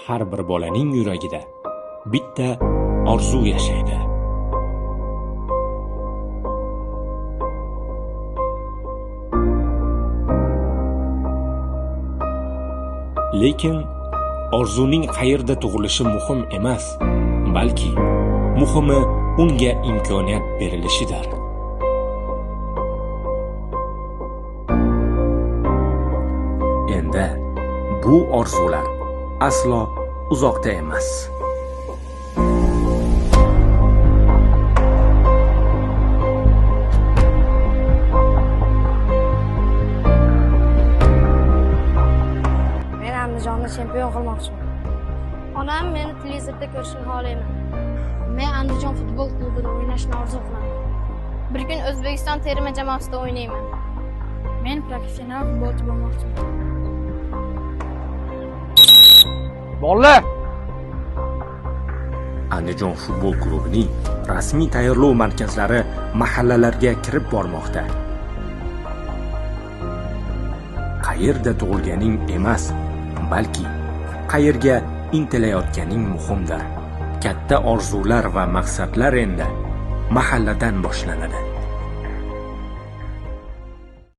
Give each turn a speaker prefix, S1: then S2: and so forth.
S1: har bir bolaning yuragida bitta orzu yashaydi. Lekin orzuning qayerda tug'ilishi muhim emas, balki muhimi unga imkoniyat berilishidir. Endi bu orzular aslo uzoqda emas.
S2: Andijonda chempion qilmoqchiman.
S3: Onam meni televizorda ko'rishni xohlayman.
S2: Men Andijon futbol klubida o'ynashni orzu qilaman.
S3: Bir kun O'zbekiston terma jamoasida o'ynayman.
S2: Men professional futbolchi bo'lmoqchiman.
S4: Bolalar!
S1: Andijon futbol klubining rasmiy tayyorlov markazlari mahallalarga kirib bormoqda. Qayerda tug'ilganing emas, balki qayerga intilayotganing muhimdir. Katta orzular va maqsadlar endi mahalladan boshlanadi.